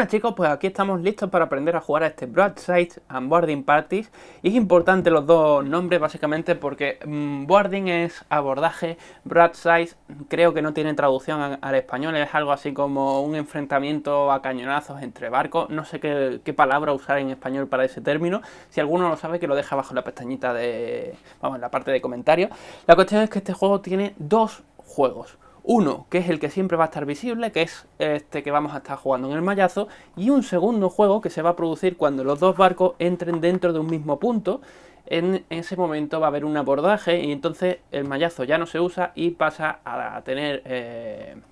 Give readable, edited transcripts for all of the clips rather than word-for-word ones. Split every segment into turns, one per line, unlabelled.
Bueno chicos, pues aquí estamos listos para aprender a jugar a este Broadside and Boarding Parties. Y es importante los dos nombres básicamente porque boarding es abordaje, broadside creo que no tiene traducción al español, es algo así como un enfrentamiento a cañonazos entre barcos. No sé qué palabra usar en español para ese término. Si alguno lo sabe, que lo deja abajo en la pestañita de... vamos, en la parte de comentarios. La cuestión es que este juego tiene dos juegos. Uno, que es el que siempre va a estar visible, que es este que vamos a estar jugando en el mallazo, y un segundo juego que se va a producir cuando los dos barcos entren dentro de un mismo punto. En ese momento va a haber un abordaje y entonces el mallazo ya no se usa y pasa a tener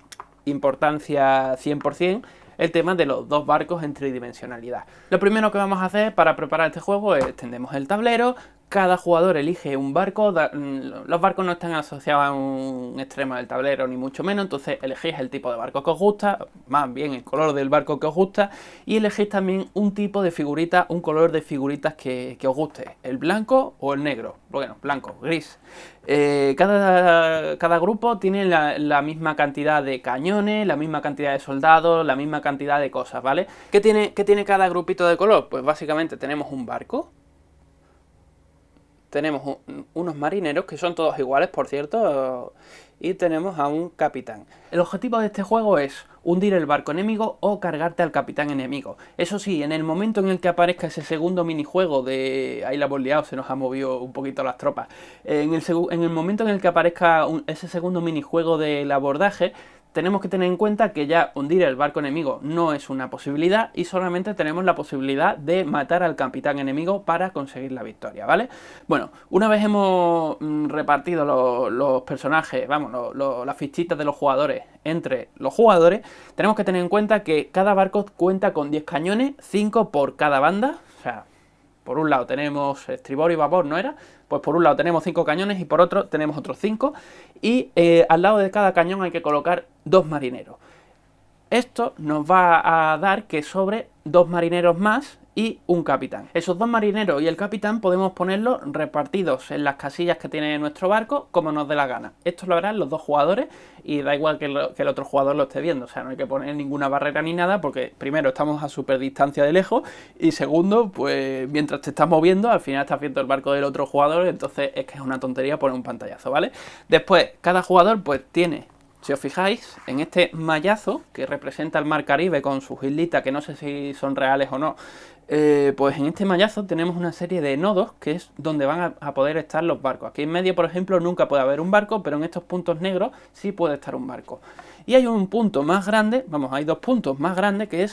importancia 100% el tema de los dos barcos en tridimensionalidad. Lo primero que vamos a hacer para preparar este juego es tendemos el tablero. Cada jugador elige un barco, los barcos no están asociados a un extremo del tablero ni mucho menos, entonces elegís el tipo de barco que os gusta, más bien el color del barco que os gusta, y elegís también un tipo de figurita, un color de figuritas que os guste, el blanco o el negro, bueno, blanco, gris. Cada grupo tiene la misma cantidad de cañones, la misma cantidad de soldados, la misma cantidad de cosas, ¿vale? ¿Qué tiene cada grupito de color? Pues básicamente tenemos un barco. Tenemos unos marineros, que son todos iguales, por cierto, y tenemos a un capitán. El objetivo de este juego es hundir el barco enemigo o cargarte al capitán enemigo. Eso sí, en el momento en el que aparezca ese segundo minijuego de... ahí la hemos liado, se nos ha movido un poquito las tropas. En el momento en el que aparezca ese segundo minijuego del abordaje, tenemos que tener en cuenta que ya hundir el barco enemigo no es una posibilidad y solamente tenemos la posibilidad de matar al capitán enemigo para conseguir la victoria, ¿vale? Bueno, una vez hemos repartido los personajes, vamos, las fichitas de los jugadores entre los jugadores, tenemos que tener en cuenta que cada barco cuenta con 10 cañones, 5 por cada banda, o sea... Por un lado tenemos estribor y babor, ¿no era? Pues por un lado tenemos 5 cañones y por otro tenemos otros 5. Y al lado de cada cañón hay que colocar 2 marineros. Esto nos va a dar que sobre 2 marineros más y un capitán. Esos 2 marineros y el capitán podemos ponerlos repartidos en las casillas que tiene nuestro barco como nos dé la gana. Esto lo harán los dos jugadores y da igual que el otro jugador lo esté viendo. O sea, no hay que poner ninguna barrera ni nada porque primero estamos a súper distancia de lejos y segundo, pues mientras te estás moviendo al final estás viendo el barco del otro jugador, entonces es que es una tontería poner un pantallazo, ¿vale? Después, cada jugador pues tiene... Si os fijáis, en este mallazo que representa el mar Caribe con sus islitas, que no sé si son reales o no, pues en este mallazo tenemos una serie de nodos que es donde van a poder estar los barcos. Aquí en medio, por ejemplo, nunca puede haber un barco, pero en estos puntos negros sí puede estar un barco. Y hay un punto más grande, vamos, hay 2 puntos más grandes que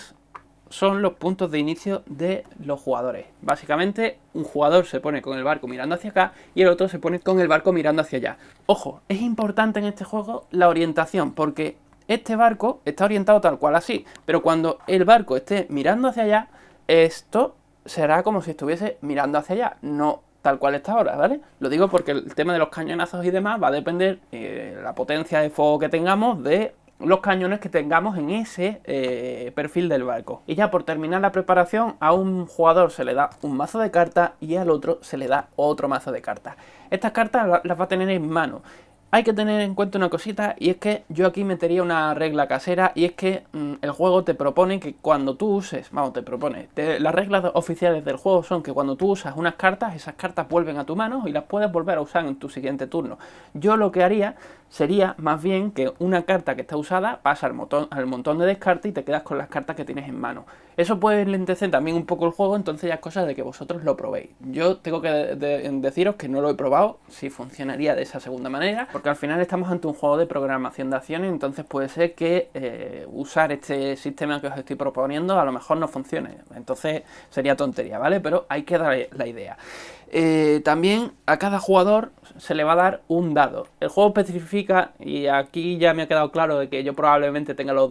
son los puntos de inicio de los jugadores. Básicamente, un jugador se pone con el barco mirando hacia acá y el otro se pone con el barco mirando hacia allá. Ojo, es importante en este juego la orientación, porque este barco está orientado tal cual así, pero cuando el barco esté mirando hacia allá, esto será como si estuviese mirando hacia allá, no tal cual está ahora, ¿vale? Lo digo porque el tema de los cañonazos y demás va a depender la potencia de fuego que tengamos de los cañones que tengamos en ese perfil del barco. Y ya por terminar la preparación, a un jugador se le da un mazo de cartas y al otro se le da otro mazo de cartas. Estas cartas las va a tener en mano. Hay que tener en cuenta una cosita y es que yo aquí metería una regla casera y es que el juego te propone que cuando tú uses, vamos, las reglas oficiales del juego son que cuando tú usas unas cartas, esas cartas vuelven a tu mano y las puedes volver a usar en tu siguiente turno. Yo lo que haría sería más bien que una carta que está usada pasa al montón de descarte y te quedas con las cartas que tienes en mano. Eso puede enlentecer también un poco el juego, entonces ya es cosa de que vosotros lo probéis. Yo tengo que deciros que no lo he probado, si funcionaría de esa segunda manera, porque al final estamos ante un juego de programación de acciones, entonces puede ser que usar este sistema que os estoy proponiendo a lo mejor no funcione. Entonces sería tontería, ¿vale? Pero hay que dar la idea. También a cada jugador se le va a dar un dado. El juego especifica, y aquí ya me ha quedado claro de que yo probablemente tenga los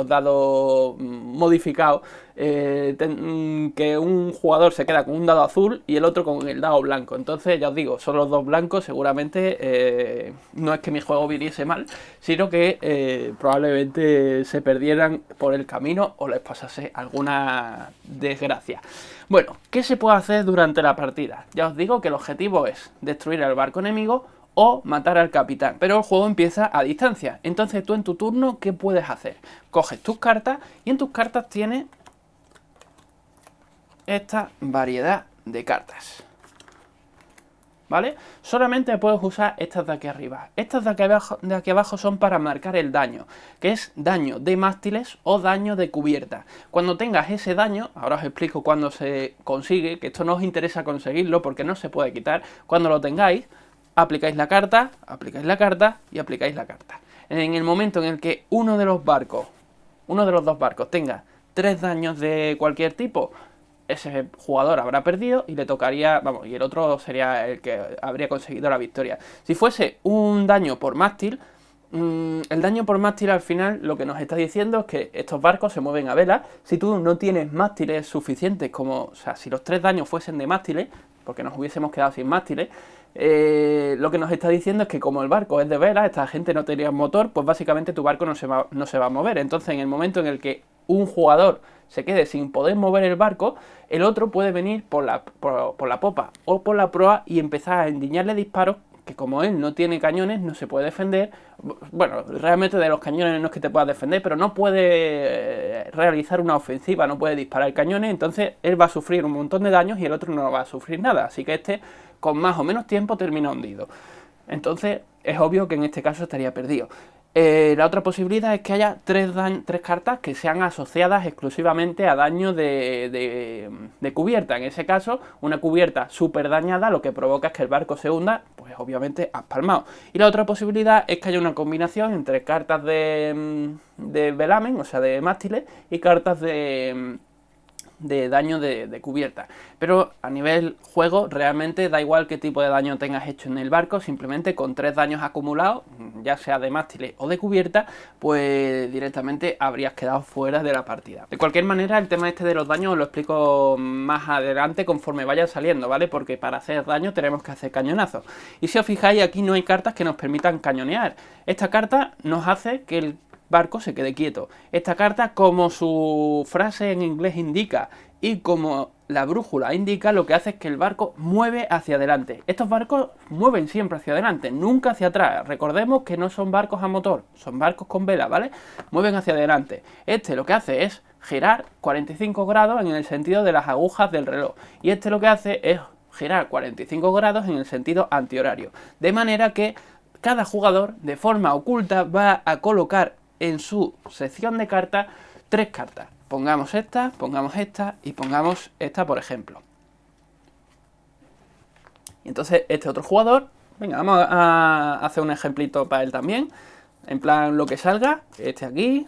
dados modificados, que un jugador se queda con un dado azul y el otro con el dado blanco. Entonces ya os digo, son los dos blancos, seguramente no es que mi juego viniese mal, sino que probablemente se perdieran por el camino o les pasase alguna desgracia. Bueno, ¿qué se puede hacer durante la partida? Ya os digo que el objetivo es destruir el barco enemigo o matar al capitán. Pero el juego empieza a distancia. Entonces tú en tu turno, ¿qué puedes hacer? Coges tus cartas y en tus cartas tienes esta variedad de cartas, ¿vale? Solamente puedes usar estas de aquí arriba. Estas de aquí abajo son para marcar el daño, que es daño de mástiles o daño de cubierta. Cuando tengas ese daño, ahora os explico cuándo se consigue, que esto no os interesa conseguirlo porque no se puede quitar. Cuando lo tengáis, aplicáis la carta y aplicáis la carta. En el momento en el que uno de los dos barcos tenga 3 daños de cualquier tipo, ese jugador habrá perdido y le tocaría, vamos, y el otro sería el que habría conseguido la victoria. Si fuese un daño por mástil, el daño por mástil al final lo que nos está diciendo es que estos barcos se mueven a vela. Si tú no tienes mástiles suficientes como, o sea, si los 3 daños fuesen de mástiles, porque nos hubiésemos quedado sin mástiles, lo que nos está diciendo es que como el barco es de vela, esta gente no tenía motor, pues básicamente tu barco no se va a mover. Entonces en el momento en el que un jugador se quede sin poder mover el barco, el otro puede venir por la popa o por la proa y empezar a endiñarle disparos que como él no tiene cañones no se puede defender. Bueno, realmente de los cañones no es que te puedas defender, pero no puede realizar una ofensiva, no puede disparar cañones, entonces él va a sufrir un montón de daños y el otro no va a sufrir nada, así que este con más o menos tiempo termina hundido. Entonces es obvio que en este caso estaría perdido. La otra posibilidad es que haya tres cartas que sean asociadas exclusivamente a daño de cubierta. En ese caso, una cubierta súper dañada lo que provoca es que el barco se hunda, pues obviamente has palmado. Y la otra posibilidad es que haya una combinación entre cartas de velamen, o sea de mástiles, y cartas de daño de cubierta. Pero a nivel juego realmente da igual qué tipo de daño tengas hecho en el barco, simplemente con 3 daños acumulados, ya sea de mástiles o de cubierta, pues directamente habrías quedado fuera de la partida. De cualquier manera, el tema este de los daños os lo explico más adelante conforme vaya saliendo, ¿vale? Porque para hacer daño tenemos que hacer cañonazos. Y si os fijáis, aquí no hay cartas que nos permitan cañonear. Esta carta nos hace que el barco se quede quieto. Esta carta, como su frase en inglés indica y como la brújula indica, lo que hace es que el barco mueve hacia adelante. Estos barcos mueven siempre hacia adelante, nunca hacia atrás. Recordemos que no son barcos a motor, son barcos con vela, ¿vale? Mueven hacia adelante. Este lo que hace es girar 45 grados en el sentido de las agujas del reloj. Y este lo que hace es girar 45 grados en el sentido antihorario. De manera que cada jugador, de forma oculta, va a colocar en su sección de cartas 3 cartas. Pongamos esta y pongamos esta, por ejemplo. Y entonces este otro jugador, venga, vamos a hacer un ejemplito para él también. En plan, lo que salga, este aquí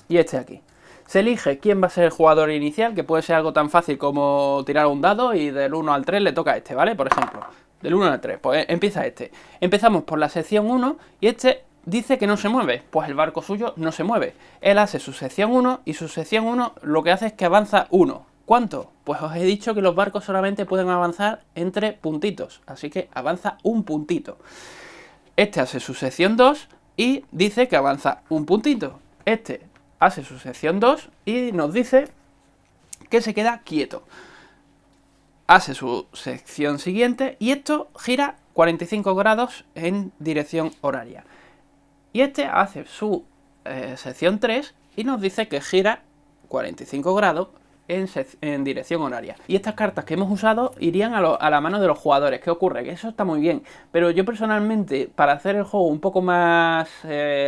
y este aquí. Se elige quién va a ser el jugador inicial, que puede ser algo tan fácil como tirar un dado y del 1 al 3 le toca a este, ¿vale? Por ejemplo. Del 1 al 3, pues empieza este. Empezamos por la sección 1 y este dice que no se mueve, pues el barco suyo no se mueve. Él hace su sección 1 y su sección 1 lo que hace es que avanza 1. ¿Cuánto? Pues os he dicho que los barcos solamente pueden avanzar entre puntitos, así que avanza un puntito. Este hace su sección 2 y dice que avanza un puntito. Este hace su sección 2 y nos dice que se queda quieto. Hace su sección siguiente y esto gira 45 grados en dirección horaria. Y este hace su sección 3 y nos dice que gira 45 grados en dirección horaria. Y estas cartas que hemos usado irían a la mano de los jugadores. ¿Qué ocurre? Que eso está muy bien, pero yo personalmente, para hacer el juego un poco más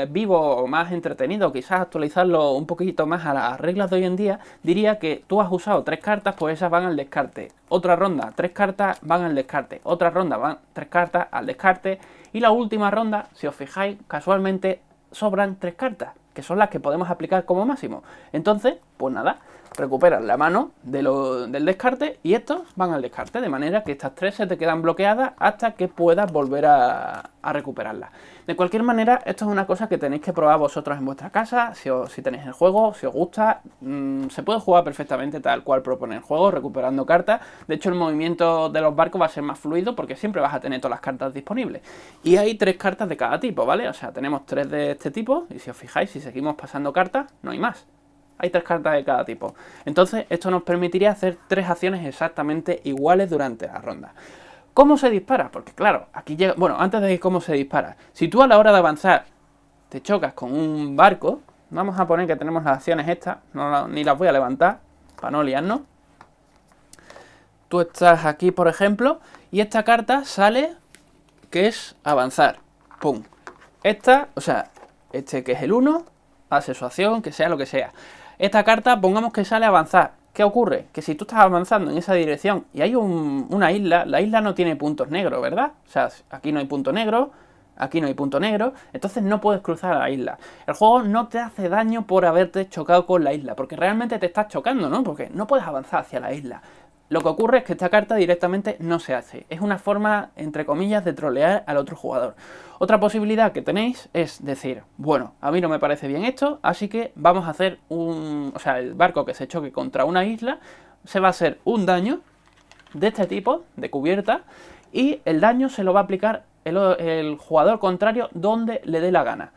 vivo o más entretenido, quizás actualizarlo un poquito más a las reglas de hoy en día, diría que tú has usado 3 cartas, pues esas van al descarte. Otra ronda, 3 cartas van al descarte. Otra ronda van 3 cartas al descarte. Y la última ronda, si os fijáis, casualmente sobran 3 cartas, que son las que podemos aplicar como máximo. Entonces, pues nada, recuperas la mano del descarte y estos van al descarte, de manera que estas 3 se te quedan bloqueadas hasta que puedas volver a recuperarlas. De cualquier manera, esto es una cosa que tenéis que probar vosotros en vuestra casa, si tenéis el juego, si os gusta, se puede jugar perfectamente tal cual propone el juego, recuperando cartas. De hecho, el movimiento de los barcos va a ser más fluido porque siempre vas a tener todas las cartas disponibles. Y hay 3 cartas de cada tipo, ¿vale? O sea, tenemos 3 de este tipo y si os fijáis, si seguimos pasando cartas, no hay más. hay 3 cartas de cada tipo. Entonces esto nos permitiría hacer 3 acciones exactamente iguales durante la ronda. ¿Cómo se dispara? Porque claro, aquí llega... Bueno, antes de cómo se dispara, si tú a la hora de avanzar te chocas con un barco, vamos a poner que tenemos las acciones estas, ni las voy a levantar para no liarnos. Tú estás aquí, por ejemplo, y esta carta sale que es avanzar. ¡Pum! Esta, o sea, este que es el 1, hace su acción, que sea lo que sea. Esta carta, pongamos que sale avanzar. ¿Qué ocurre? Que si tú estás avanzando en esa dirección y hay una isla, la isla no tiene puntos negros, ¿verdad? O sea, aquí no hay punto negro, aquí no hay punto negro, entonces no puedes cruzar a la isla. El juego no te hace daño por haberte chocado con la isla, porque realmente te estás chocando, ¿no? Porque no puedes avanzar hacia la isla. Lo que ocurre es que esta carta directamente no se hace. Es una forma, entre comillas, de trolear al otro jugador. Otra posibilidad que tenéis es decir, bueno, a mí no me parece bien esto, así que vamos a hacer o sea, el barco que se choque contra una isla se va a hacer un daño de este tipo, de cubierta, y el daño se lo va a aplicar el jugador contrario donde le dé la gana.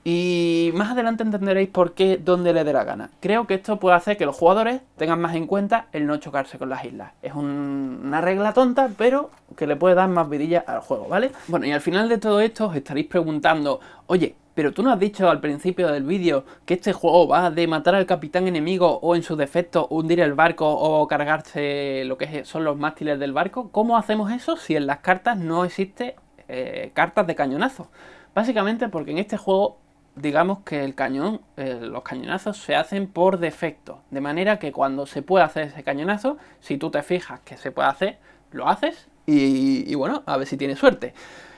Y más adelante entenderéis por qué donde le dé la gana. Creo que esto puede hacer que los jugadores tengan más en cuenta el no chocarse con las islas. Es una regla tonta, pero que le puede dar más vidilla al juego, ¿vale? Bueno, y al final de todo esto os estaréis preguntando, oye, pero tú no has dicho al principio del vídeo que este juego va de matar al capitán enemigo o en su defecto hundir el barco o cargarse lo que son los mástiles del barco. ¿Cómo hacemos eso si en las cartas no existe cartas de cañonazo? Básicamente porque en este juego digamos que el cañón, los cañonazos se hacen por defecto, de manera que cuando se puede hacer ese cañonazo, si tú te fijas que se puede hacer, lo haces y bueno, a ver si tienes suerte.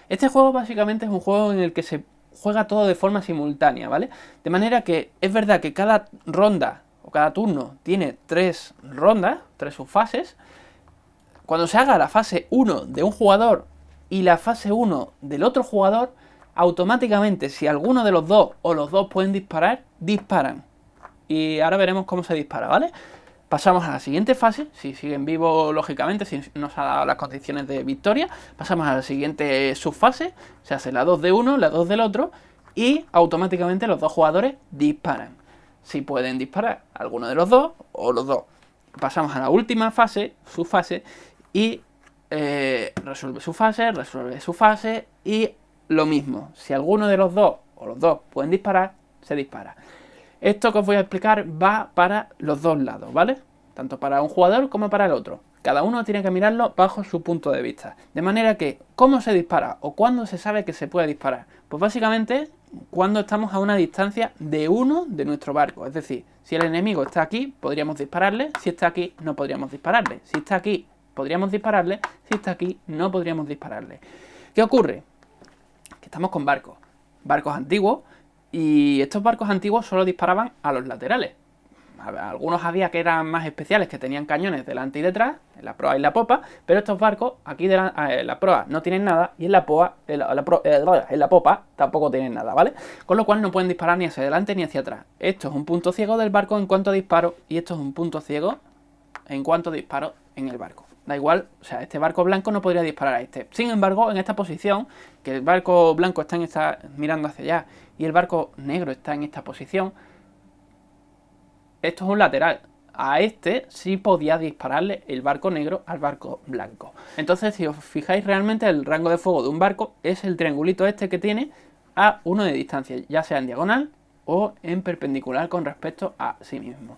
Este juego básicamente es un juego en el que se juega todo de forma simultánea, ¿vale? De manera que es verdad que cada ronda o cada turno tiene 3 rondas, 3 subfases. Cuando se haga la fase 1 de un jugador y la fase 1 del otro jugador, automáticamente, si alguno de los dos o los dos pueden disparar, disparan. Y ahora veremos cómo se dispara, ¿vale? Pasamos a la siguiente fase, si siguen vivos, lógicamente, si nos ha dado las condiciones de victoria, pasamos a la siguiente subfase, se hace la 2 de uno, la 2 del otro, y automáticamente los dos jugadores disparan. Si pueden disparar alguno de los dos o los dos. Pasamos a la última fase, subfase, y resuelve su fase, y lo mismo, si alguno de los dos o los dos pueden disparar, se dispara. Esto que os voy a explicar va para los dos lados, ¿vale? Tanto para un jugador como para el otro. Cada uno tiene que mirarlo bajo su punto de vista. De manera que, ¿cómo se dispara? ¿O cuándo se sabe que se puede disparar? Pues básicamente, cuando estamos a una distancia de uno de nuestro barco. Es decir, si el enemigo está aquí, podríamos dispararle. Si está aquí, no podríamos dispararle. Si está aquí, podríamos dispararle. Si está aquí, no podríamos dispararle. ¿Qué ocurre? Que estamos con barcos antiguos, y estos barcos antiguos solo disparaban a los laterales. Algunos había que eran más especiales, que tenían cañones delante y detrás, en la proa y la popa, pero estos barcos aquí en la proa no tienen nada y en la popa tampoco tienen nada, ¿vale? Con lo cual no pueden disparar ni hacia adelante ni hacia atrás. Esto es un punto ciego del barco en cuanto a disparo, y esto es un punto ciego en cuanto a disparo en el barco. Da igual, o sea, este barco blanco no podría disparar a este. Sin embargo, en esta posición, que el barco blanco está mirando hacia allá y el barco negro está en esta posición, esto es un lateral. A este sí podía dispararle el barco negro al barco blanco. Entonces, si os fijáis, realmente el rango de fuego de un barco es el triangulito este que tiene a 1 de distancia, ya sea en diagonal o en perpendicular con respecto a sí mismo.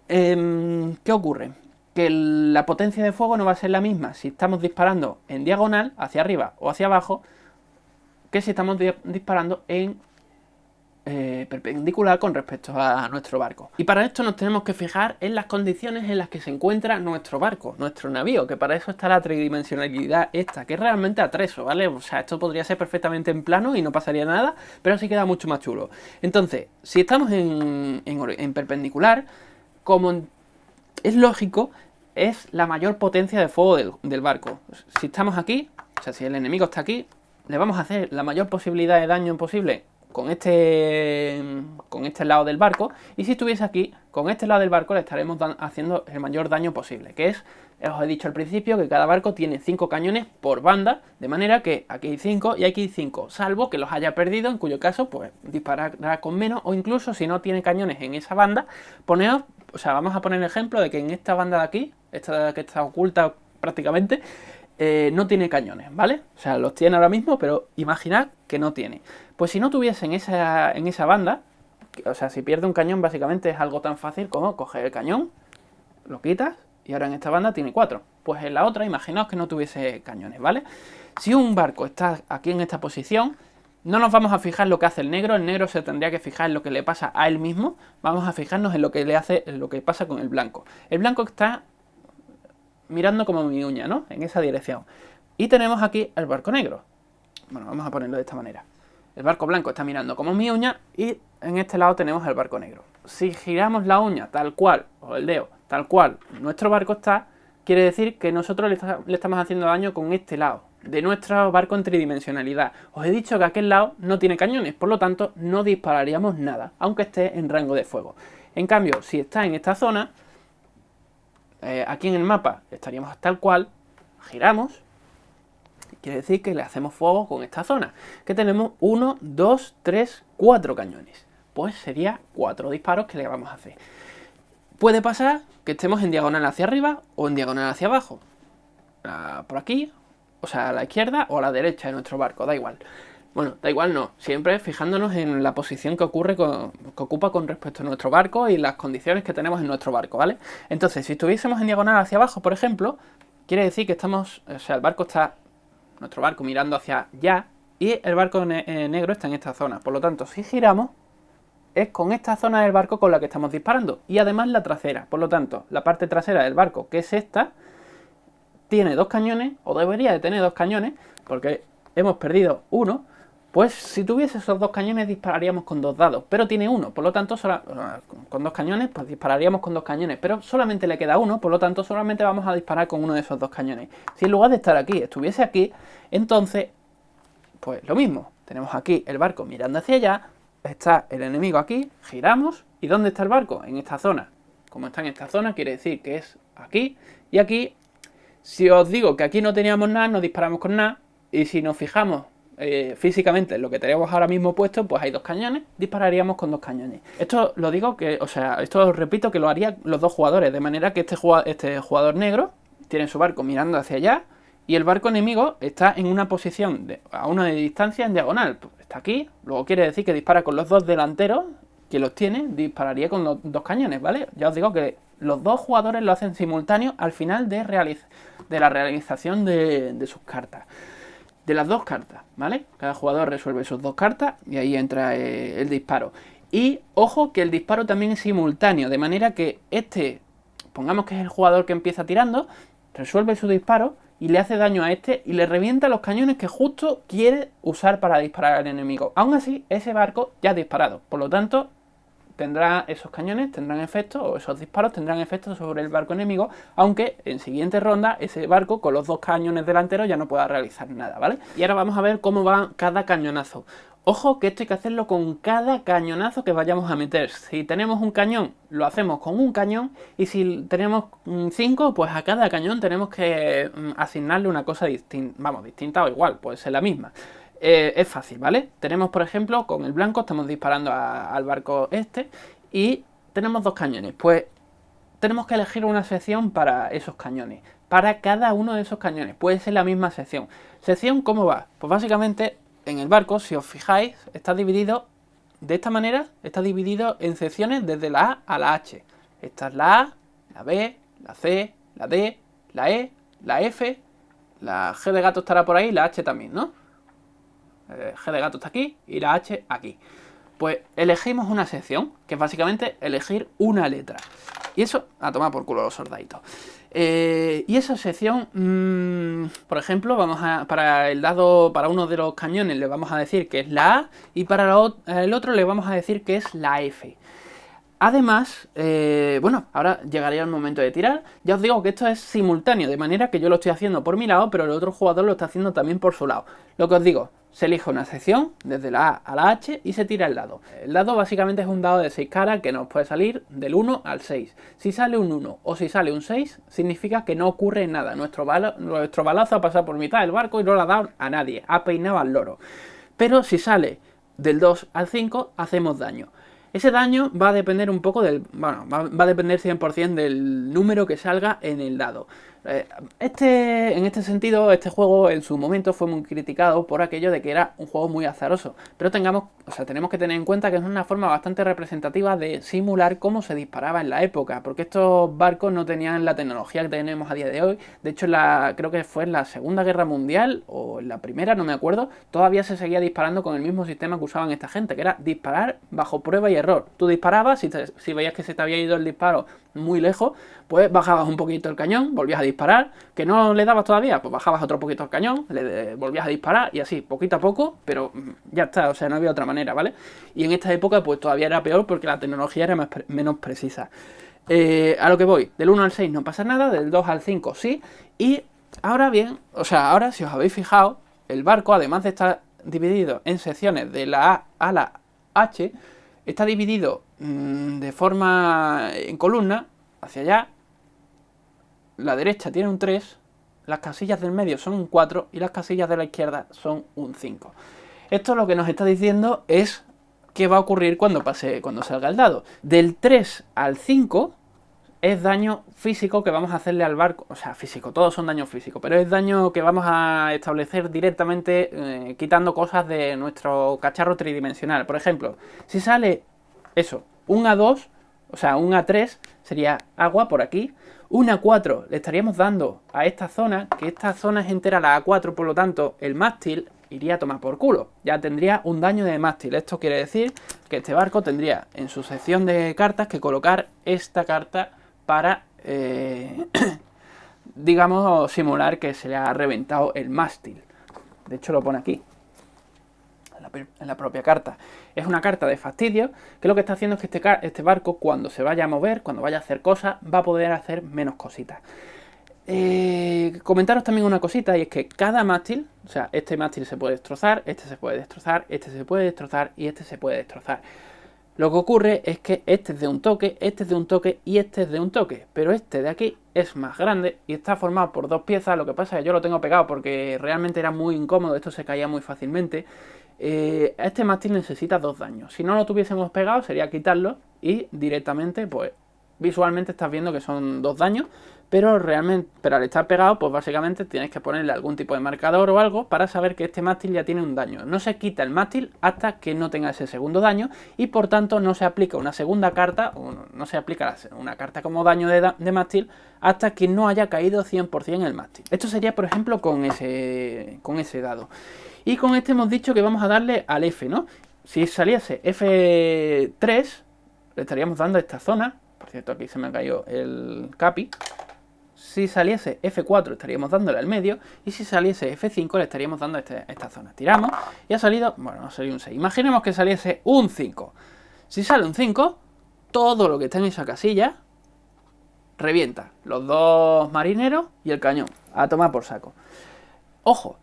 ¿Qué ocurre? Que la potencia de fuego no va a ser la misma si estamos disparando en diagonal, hacia arriba o hacia abajo, que si estamos disparando en perpendicular con respecto a nuestro barco. Y para esto nos tenemos que fijar en las condiciones en las que se encuentra nuestro barco, nuestro navío, que para eso está la tridimensionalidad esta, que es realmente atrezo, ¿vale? O sea, esto podría ser perfectamente en plano y no pasaría nada, pero sí queda mucho más chulo. Entonces, si estamos en perpendicular, como es lógico, es la mayor potencia de fuego del barco. Si estamos aquí, o sea, si el enemigo está aquí, le vamos a hacer la mayor posibilidad de daño posible con este lado del barco, y si estuviese aquí, con este lado del barco le estaremos haciendo el mayor daño posible, que es, os he dicho al principio, que cada barco tiene 5 cañones por banda, de manera que aquí hay 5 y aquí hay 5, salvo que los haya perdido, en cuyo caso, pues disparará con menos, o incluso si no tiene cañones en esa banda, vamos a poner el ejemplo de que en esta banda de aquí, esta que está oculta prácticamente, no tiene cañones, ¿vale? O sea, los tiene ahora mismo, pero imaginad que no tiene. Pues si no tuviese en esa banda, o sea, si pierde un cañón, básicamente es algo tan fácil como coger el cañón, lo quitas, y ahora en esta banda tiene 4. Pues en la otra, imaginaos que no tuviese cañones, ¿vale? Si un barco está aquí en esta posición, no nos vamos a fijar en lo que hace el negro se tendría que fijar en lo que le pasa a él mismo, vamos a fijarnos en lo que pasa con el blanco. El blanco está mirando como mi uña, ¿no? En esa dirección. Y tenemos aquí el barco negro. Bueno, vamos a ponerlo de esta manera. El barco blanco está mirando como mi uña y en este lado tenemos el barco negro. Si giramos la uña tal cual, o el dedo, tal cual nuestro barco está, quiere decir que nosotros le estamos haciendo daño con este lado de nuestro barco en tridimensionalidad. Os he dicho que aquel lado no tiene cañones, por lo tanto no dispararíamos nada, aunque esté en rango de fuego. En cambio, si está en esta zona, aquí en el mapa estaríamos tal cual, giramos, quiere decir que le hacemos fuego con esta zona, que tenemos 1, 2, 3, 4 cañones. Pues sería 4 disparos que le vamos a hacer. Puede pasar que estemos en diagonal hacia arriba o en diagonal hacia abajo. Por aquí, o sea, a la izquierda o a la derecha de nuestro barco, da igual. Bueno, da igual no, siempre fijándonos en la posición que ocupa con respecto a nuestro barco y las condiciones que tenemos en nuestro barco, ¿vale? Entonces, si estuviésemos en diagonal hacia abajo, por ejemplo, quiere decir que nuestro barco mirando hacia allá y el barco negro está en esta zona. Por lo tanto, si giramos, es con esta zona del barco con la que estamos disparando. Y además la trasera. Por lo tanto, la parte trasera del barco, que es esta, tiene 2 cañones, o debería de tener 2 cañones, porque hemos perdido uno. Pues si tuviese esos 2 cañones dispararíamos con 2 dados, pero tiene 1, por lo tanto con 2 cañones pues dispararíamos con 2 cañones, pero solamente le queda 1, por lo tanto solamente vamos a disparar con uno de esos 2 cañones. Si en lugar de estar aquí estuviese aquí, entonces pues lo mismo, tenemos aquí el barco mirando hacia allá, está el enemigo aquí, giramos, ¿y dónde está el barco? En esta zona. Como está en esta zona quiere decir que es aquí, y aquí, si os digo que aquí no teníamos nada, no disparamos con nada, y si nos fijamos físicamente lo que tenemos ahora mismo puesto, pues hay 2 cañones, dispararíamos con 2 cañones. Esto lo digo que, esto os repito que lo harían los 2 jugadores, de manera que este jugador negro tiene su barco mirando hacia allá y el barco enemigo está en una posición a una de distancia en diagonal. Pues está aquí, luego quiere decir que dispara con los 2 delanteros, que los tiene, dispararía con 2 cañones, ¿vale? Ya os digo que los 2 jugadores lo hacen simultáneo al final de la realización de sus cartas. De las 2 cartas, ¿vale? Cada jugador resuelve sus 2 cartas y ahí entra el disparo. Y ojo que el disparo también es simultáneo, de manera que pongamos que es el jugador que empieza tirando, resuelve su disparo y le hace daño a y le revienta los cañones que justo quiere usar para disparar al enemigo. Aún así, ese barco ya ha disparado, por lo tanto, esos cañones tendrán efecto, o esos disparos tendrán efecto sobre el barco enemigo, aunque en siguiente ronda ese barco con los 2 cañones delanteros ya no pueda realizar nada, ¿vale? Y ahora vamos a ver cómo va cada cañonazo. Ojo que esto hay que hacerlo con cada cañonazo que vayamos a meter. Si tenemos un cañón, lo hacemos con un cañón, y si tenemos 5, pues a cada cañón tenemos que asignarle una cosa distinta o igual, puede ser la misma. Es fácil, ¿vale? Tenemos, por ejemplo, con el blanco estamos disparando al barco y tenemos 2 cañones. Pues tenemos que elegir una sección para esos cañones. Para cada uno de esos cañones. Puede ser la misma sección. ¿Sección cómo va? Pues básicamente en el barco, si os fijáis, está dividido de esta manera. Está dividido en secciones desde la A a la H. Esta es la A, la B, la C, la D, la E, la F, la G de gato estará por ahí, la H también, ¿no? G de gato está aquí y la H aquí. Pues elegimos una sección, que es básicamente elegir una letra. Y eso, a tomar por culo los soldaditos. Y esa sección, por ejemplo, para uno de los cañones le vamos a decir que es la A y para el otro le vamos a decir que es la F. Además, bueno, ahora llegaría el momento de tirar. Ya os digo que esto es simultáneo, de manera que yo lo estoy haciendo por mi lado, pero el otro jugador lo está haciendo también por su lado. Lo que os digo, se elige una sección, desde la A a la H, y se tira el dado. El dado básicamente es un dado de 6 caras que nos puede salir del 1 al 6. Si sale un 1 o si sale un 6, significa que no ocurre nada. Nuestro balazo ha pasado por mitad del barco y no lo ha dado a nadie, ha peinado al loro. Pero si sale del 2 al 5, hacemos daño. Ese daño va a depender un poco del... Bueno, va a depender 100% del número que salga en el dado. En este sentido, este juego en su momento fue muy criticado por aquello de que era un juego muy azaroso. Pero tenemos que tener en cuenta que es una forma bastante representativa de simular cómo se disparaba en la época. Porque estos barcos no tenían la tecnología que tenemos a día de hoy. De hecho, creo que fue en la Segunda Guerra Mundial o en la Primera, no me acuerdo. Todavía se seguía disparando con el mismo sistema que usaban esta gente, que era disparar bajo prueba y error. Tú disparabas, si veías que se te había ido el disparo muy lejos, pues bajabas un poquito el cañón, volvías a disparar, que no le dabas todavía, pues bajabas otro poquito el cañón, volvías a disparar y así, poquito a poco, pero ya está, o sea, no había otra manera, ¿vale? Y en esta época pues todavía era peor porque la tecnología era menos precisa. A lo que voy, del 1 al 6 no pasa nada, del 2 al 5 sí, y ahora bien, o sea, ahora si os habéis fijado, el barco, además de estar dividido en secciones de la A a la H, está dividido de forma en columna, hacia allá. La derecha tiene un 3, las casillas del medio son un 4 y las casillas de la izquierda son un 5. Esto lo que nos está diciendo es qué va a ocurrir cuando salga el dado. Del 3 al 5 es daño físico que vamos a hacerle al barco, o sea, físico, todos son daños físicos, pero es daño que vamos a establecer directamente quitando cosas de nuestro cacharro tridimensional. Por ejemplo, si sale eso, un A2, o sea, un A3 sería agua por aquí, un A4 le estaríamos dando a esta zona, que esta zona es entera la A4, por lo tanto, el mástil iría a tomar por culo. Ya tendría un daño de mástil. Esto quiere decir que este barco tendría en su sección de cartas que colocar esta carta para, digamos, simular que se le ha reventado el mástil. De hecho, lo pone aquí, en la propia carta. Es una carta de fastidio, que lo que está haciendo es que este barco, cuando se vaya a mover, cuando vaya a hacer cosas, va a poder hacer menos cositas. Comentaros también una cosita, y es que cada mástil, o sea, este mástil se puede destrozar, este se puede destrozar, este se puede destrozar y este se puede destrozar. Lo que ocurre es que este es de un toque, este es de un toque y este es de un toque, pero este de aquí es más grande y está formado por dos piezas. Lo que pasa es que yo lo tengo pegado porque realmente era muy incómodo, esto se caía muy fácilmente. Este mástil necesita 2 daños. Si no lo tuviésemos pegado sería quitarlo y directamente, pues visualmente estás viendo que son 2 daños, pero al estar pegado, pues básicamente tienes que ponerle algún tipo de marcador o algo para saber que este mástil ya tiene un daño. No se quita el mástil hasta que no tenga ese segundo daño y por tanto no se aplica una segunda carta, o no se aplica una carta como daño de mástil hasta que no haya caído 100% el mástil. Esto sería, por ejemplo, con ese dado. Y con este hemos dicho que vamos a darle al F, ¿no? Si saliese F3, le estaríamos dando a esta zona. Por cierto, aquí se me ha caído el capi. Si saliese F4 estaríamos dándole al medio. Y si saliese F5 le estaríamos dando a esta zona. Tiramos y ha salido, bueno, ha salido un 6. Imaginemos que saliese un 5. Si sale un 5, todo lo que está en esa casilla revienta. Los 2 marineros y el cañón. A tomar por saco. Ojo.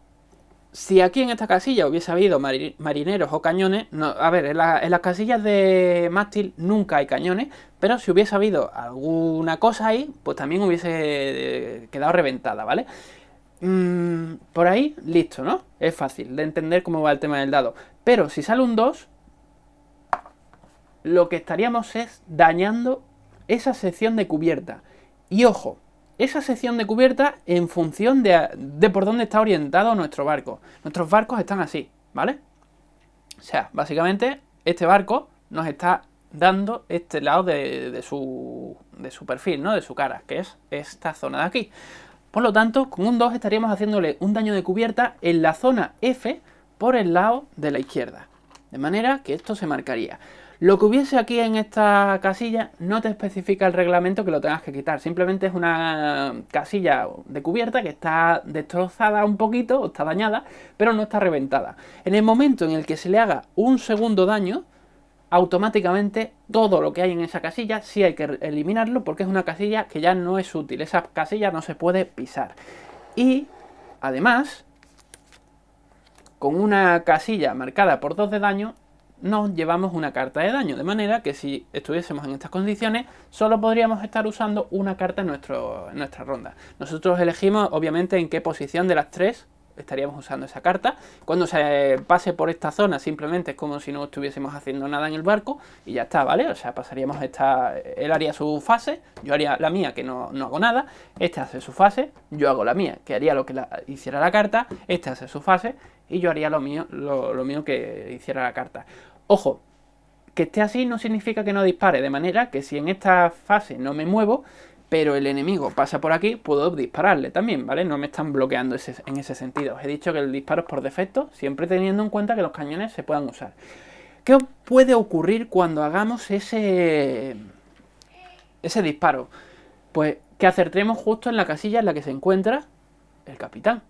Si aquí en esta casilla hubiese habido marineros o cañones, no, a ver, en las casillas de mástil nunca hay cañones, pero si hubiese habido alguna cosa ahí, pues también hubiese quedado reventada, ¿vale? Por ahí, listo, ¿no? Es fácil de entender cómo va el tema del dado. Pero si sale un 2, lo que estaríamos es dañando esa sección de cubierta. Y ojo, esa sección de cubierta en función de por dónde está orientado nuestro barco. Nuestros barcos están así, ¿vale? O sea, básicamente este barco nos está dando este lado de su perfil, ¿no? De su cara, que es esta zona de aquí. Por lo tanto, con un 2 estaríamos haciéndole un daño de cubierta en la zona F por el lado de la izquierda. De manera que esto se marcaría. Lo que hubiese aquí en esta casilla no te especifica el reglamento que lo tengas que quitar. Simplemente es una casilla de cubierta que está destrozada un poquito, o está dañada, pero no está reventada. En el momento en el que se le haga un segundo daño, automáticamente todo lo que hay en esa casilla sí hay que eliminarlo porque es una casilla que ya no es útil, esa casilla no se puede pisar. Y además, con una casilla marcada por 2 de daño, nos llevamos una carta de daño, de manera que si estuviésemos en estas condiciones, solo podríamos estar usando una carta en nuestra ronda. Nosotros elegimos, obviamente, en qué posición de las 3 estaríamos usando esa carta. Cuando se pase por esta zona, simplemente es como si no estuviésemos haciendo nada en el barco y ya está, ¿vale? O sea, pasaríamos él haría su fase, yo haría la mía, que no hago nada, este hace su fase, yo hago la mía, que haría lo que hiciera la carta, este hace su fase y yo haría lo mío que hiciera la carta. Ojo, que esté así no significa que no dispare, de manera que si en esta fase no me muevo, pero el enemigo pasa por aquí, puedo dispararle también, ¿vale? No me están bloqueando en ese sentido. Os he dicho que el disparo es por defecto, siempre teniendo en cuenta que los cañones se puedan usar. ¿Qué puede ocurrir cuando hagamos ese disparo? Pues que acertemos justo en la casilla en la que se encuentra el capitán.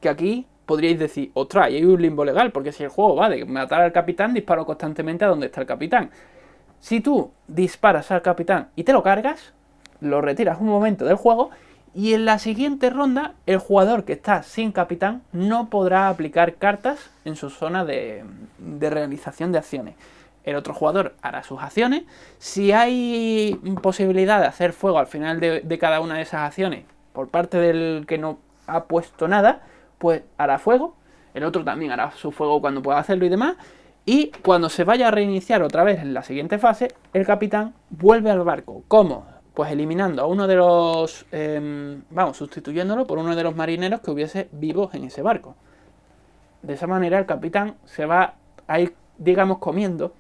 Que aquí podríais decir, ostras, y hay un limbo legal, porque si el juego va de matar al capitán, disparo constantemente a donde está el capitán. Si tú disparas al capitán y te lo cargas, lo retiras un momento del juego y en la siguiente ronda el jugador que está sin capitán no podrá aplicar cartas en su zona de realización de acciones. El otro jugador hará sus acciones. Si hay posibilidad de hacer fuego al final de cada una de esas acciones por parte del que no ha puesto nada, pues hará fuego. El otro también hará su fuego cuando pueda hacerlo y demás. Y cuando se vaya a reiniciar otra vez en la siguiente fase, el capitán vuelve al barco. ¿Cómo? Pues eliminando a uno de los... sustituyéndolo por uno de los marineros que hubiese vivos en ese barco. De esa manera el capitán se va a ir, digamos, comiendo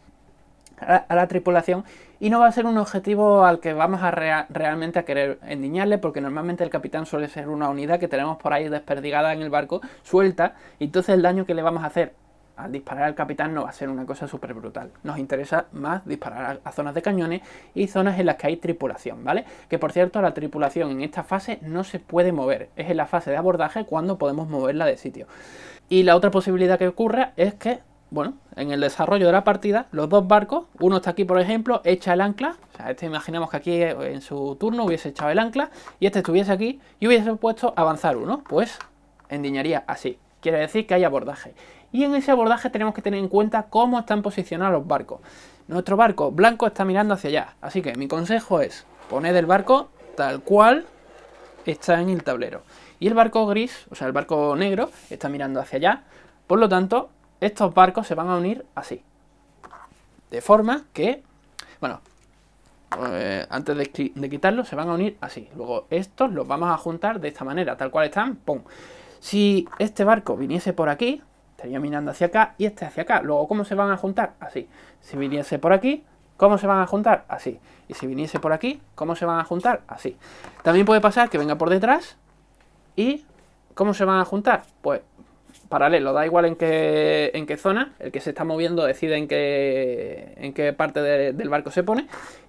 a la tripulación y no va a ser un objetivo al que vamos a realmente a querer endiñarle, porque normalmente el capitán suele ser una unidad que tenemos por ahí desperdigada en el barco, suelta, y entonces el daño que le vamos a hacer al disparar al capitán no va a ser una cosa súper brutal. Nos interesa más disparar a zonas de cañones y zonas en las que hay tripulación, ¿vale? Que por cierto, la tripulación en esta fase no se puede mover. Es en la fase de abordaje cuando podemos moverla de sitio. Y la otra posibilidad que ocurra es que, bueno, en el desarrollo de la partida, los dos barcos, uno está aquí por ejemplo, echa el ancla, o sea, imaginamos que aquí en su turno hubiese echado el ancla y este estuviese aquí y hubiese puesto avanzar uno, pues endiñaría así. Quiere decir que hay abordaje. Y en ese abordaje tenemos que tener en cuenta cómo están posicionados los barcos. Nuestro barco blanco está mirando hacia allá, así que mi consejo es poner el barco tal cual está en el tablero. Y el barco gris, o sea el barco negro, está mirando hacia allá. Por lo tanto, estos barcos se van a unir así. De forma que, bueno, antes de quitarlos se van a unir así. Luego estos los vamos a juntar de esta manera, tal cual están, ¡pum! Si este barco viniese por aquí, estaría mirando hacia acá y este hacia acá. Luego, ¿cómo se van a juntar? Así. Si viniese por aquí, ¿cómo se van a juntar? Así. Y si viniese por aquí, ¿cómo se van a juntar? Así. También puede pasar que venga por detrás y ¿cómo se van a juntar? Pues paralelo, da igual en qué zona, el que se está moviendo decide en qué parte del barco se pone.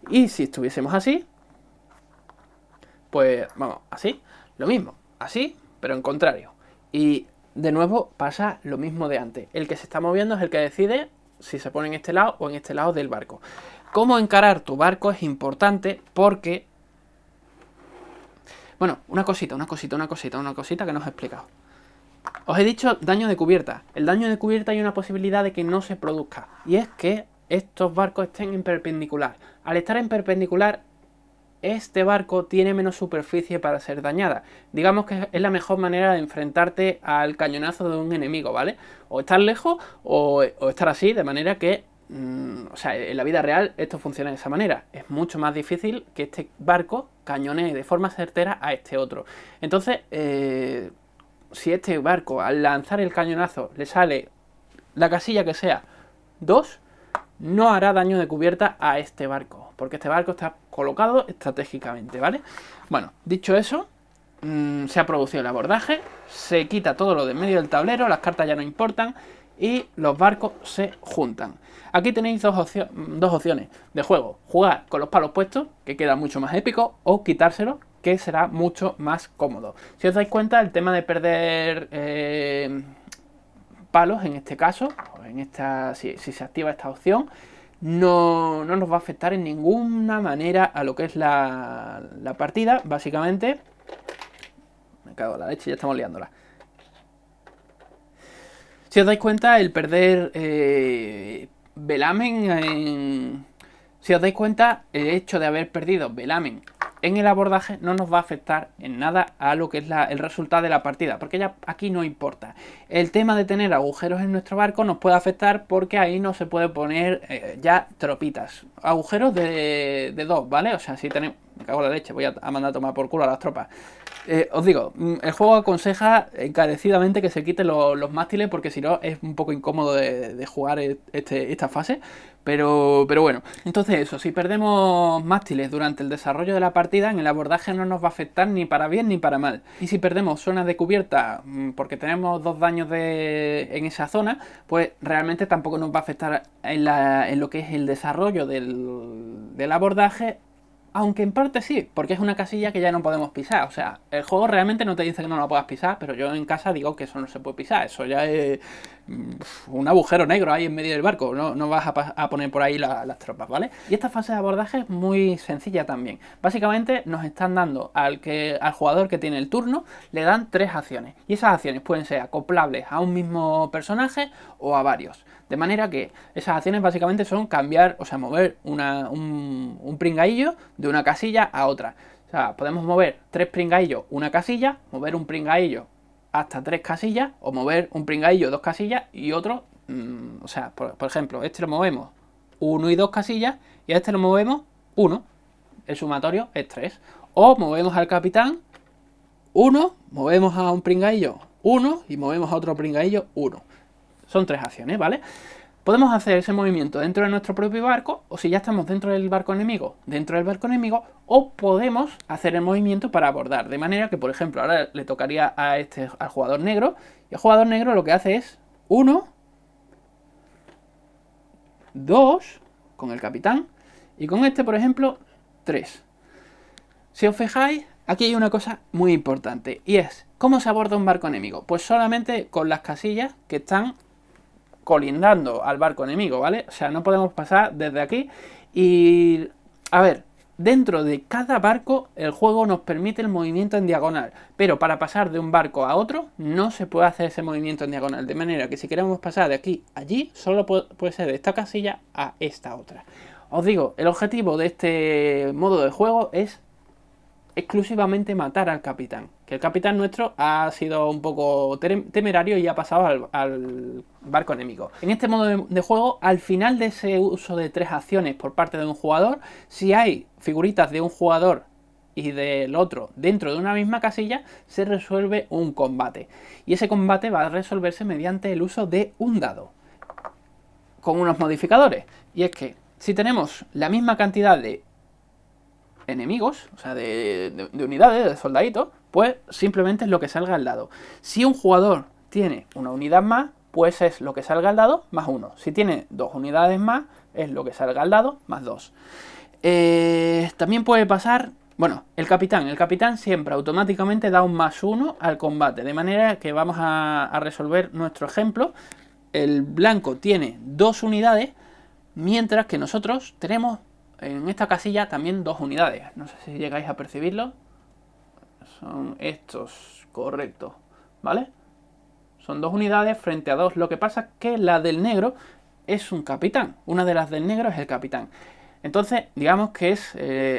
Y si estuviésemos así, pues vamos, así, lo mismo, así, pero en contrario. Y de nuevo pasa lo mismo de antes. El que se está moviendo es el que decide si se pone en este lado o en este lado del barco. Cómo encarar tu barco es importante porque... Bueno, una cosita que no os he explicado. Os he dicho daño de cubierta. El daño de cubierta hay una posibilidad de que no se produzca. Y es que estos barcos estén en perpendicular. Al estar en perpendicular, este barco tiene menos superficie para ser dañada. Digamos que es la mejor manera de enfrentarte al cañonazo de un enemigo, ¿vale? O estar lejos o estar así, de manera que... o sea, en la vida real esto funciona de esa manera. Es mucho más difícil que este barco cañonee de forma certera a este otro. Entonces, si este barco al lanzar el cañonazo le sale la casilla que sea 2, no hará daño de cubierta a este barco, porque este barco está colocado estratégicamente, ¿vale? Bueno, dicho eso, se ha producido el abordaje, se quita todo lo de en medio del tablero, las cartas ya no importan y los barcos se juntan. Aquí tenéis dos opciones de juego: jugar con los palos puestos, que queda mucho más épico, o quitárselo, que será mucho más cómodo. Si os dais cuenta, el tema de perder palos, en este caso, si se activa esta opción, no nos va a afectar en ninguna manera a lo que es la partida, básicamente. Me cago en la leche, ya estamos liándola. Si os dais cuenta, el perder velamen Si os dais cuenta, el hecho de haber perdido velamen en el abordaje no nos va a afectar en nada a lo que es el resultado de la partida, porque ya aquí no importa. El tema de tener agujeros en nuestro barco nos puede afectar porque ahí no se puede poner ya tropitas. Agujeros de 2, ¿vale? O sea, si tenemos... Me cago en la leche, voy a mandar a tomar por culo a las tropas. Os digo, el juego aconseja encarecidamente que se quiten los mástiles porque si no es un poco incómodo de jugar esta fase. Pero bueno, entonces eso, si perdemos mástiles durante el desarrollo de la partida, en el abordaje no nos va a afectar ni para bien ni para mal. Y si perdemos zonas de cubierta porque tenemos 2 daños en esa zona, pues realmente tampoco nos va a afectar en lo que es el desarrollo del abordaje. Aunque en parte sí, porque es una casilla que ya no podemos pisar. O sea, el juego realmente no te dice que no la puedas pisar, pero yo en casa digo que eso no se puede pisar. Eso ya es un agujero negro ahí en medio del barco. No vas a poner por ahí las tropas, ¿vale? Y esta fase de abordaje es muy sencilla también. Básicamente nos están dando al jugador que tiene el turno, le dan 3 acciones. Y esas acciones pueden ser acoplables a un mismo personaje o a varios. De manera que esas acciones básicamente son cambiar, o sea, mover un pringaillo de una casilla a otra. O sea, podemos mover 3 pringaillos una casilla, mover un pringaillo hasta 3 casillas, o mover un pringaillo 2 casillas y otro, o sea, por ejemplo, este lo movemos 1 y 2 casillas y a este lo movemos 1. El sumatorio es 3. O movemos al capitán 1, movemos a un pringaillo 1 y movemos a otro pringaillo 1. Son 3 acciones, ¿vale? Podemos hacer ese movimiento dentro de nuestro propio barco, o si ya estamos dentro del barco enemigo, o podemos hacer el movimiento para abordar. De manera que, por ejemplo, ahora le tocaría al jugador negro, y el jugador negro lo que hace es 1, 2, con el capitán, y con este, por ejemplo, 3. Si os fijáis, aquí hay una cosa muy importante, y es, ¿cómo se aborda un barco enemigo? Pues solamente con las casillas que están colindando al barco enemigo, ¿vale? O sea, no podemos pasar desde aquí y... A ver, dentro de cada barco el juego nos permite el movimiento en diagonal, pero para pasar de un barco a otro no se puede hacer ese movimiento en diagonal, de manera que si queremos pasar de aquí a allí, solo puede ser de esta casilla a esta otra. Os digo, el objetivo de este modo de juego es exclusivamente matar al capitán. Que el capitán nuestro ha sido un poco temerario y ha pasado al barco enemigo. En este modo de juego, al final de ese uso de 3 acciones por parte de un jugador, si hay figuritas de un jugador y del otro dentro de una misma casilla, se resuelve un combate. Y ese combate va a resolverse mediante el uso de un dado, con unos modificadores. Y es que si tenemos la misma cantidad de enemigos, o sea, de unidades, de soldaditos, pues simplemente es lo que salga al dado. Si un jugador tiene una unidad más, pues es lo que salga al dado más 1. Si tiene 2 unidades más, es lo que salga al dado más 2. También puede pasar... Bueno, el capitán siempre automáticamente da un más 1 al combate, de manera que vamos a resolver nuestro ejemplo. El blanco tiene 2 unidades, mientras que nosotros tenemos en esta casilla también 2 unidades. No sé si llegáis a percibirlo. Son estos, correcto, ¿vale? Son 2 unidades frente a 2. Lo que pasa es que la del negro es un capitán. Una de las del negro es el capitán. Entonces, digamos que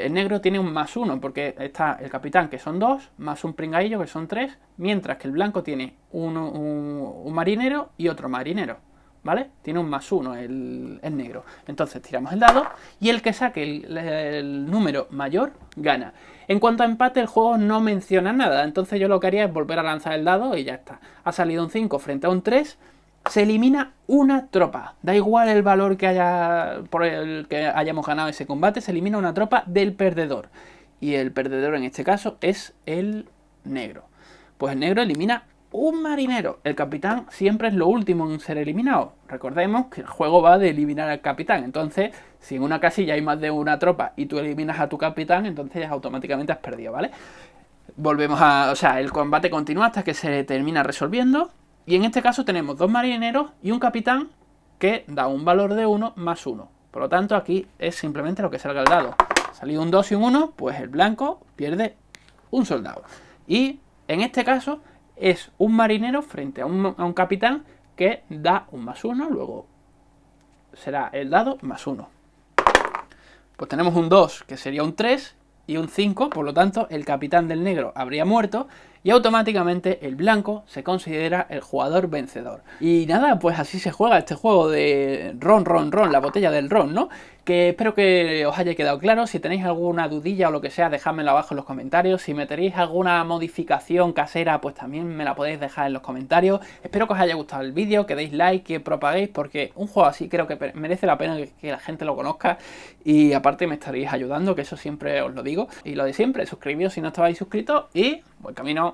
el negro tiene un más 1, porque está el capitán, que son 2, más un pringaillo, que son 3, mientras que el blanco tiene un marinero y otro marinero, ¿vale? Tiene un más 1 el negro. Entonces tiramos el dado y el que saque el número mayor gana. En cuanto a empate, el juego no menciona nada, entonces yo lo que haría es volver a lanzar el dado y ya está. Ha salido un 5 frente a un 3. Se elimina una tropa. Da igual el valor por el que hayamos ganado ese combate, se elimina una tropa del perdedor. Y el perdedor en este caso es el negro. Pues el negro elimina un marinero. El capitán siempre es lo último en ser eliminado. Recordemos que el juego va de eliminar al capitán. Entonces, si en una casilla hay más de una tropa y tú eliminas a tu capitán, entonces automáticamente has perdido, ¿vale? Volvemos a... O sea, el combate continúa hasta que se termina resolviendo. Y en este caso tenemos 2 marineros y un capitán que da un valor de 1 más 1. Por lo tanto, aquí es simplemente lo que salga el dado. Salió un 2 y un 1, pues el blanco pierde un soldado. Y en este caso es un marinero frente a un capitán que da un +1, luego será el dado +1. Pues tenemos un 2, que sería un 3, y un 5, por lo tanto el capitán del negro habría muerto y automáticamente el blanco se considera el jugador vencedor. Y nada, pues así se juega este juego de ron, la botella del ron, ¿no? Que espero que os haya quedado claro. Si tenéis alguna dudilla o lo que sea, dejádmelo abajo en los comentarios. Si meteréis alguna modificación casera, pues también me la podéis dejar en los comentarios. Espero que os haya gustado el vídeo, que deis like, que propaguéis, porque un juego así creo que merece la pena que la gente lo conozca. Y aparte me estaréis ayudando, que eso siempre os lo digo. Y lo de siempre, suscribíos si no estabais suscritos y buen camino.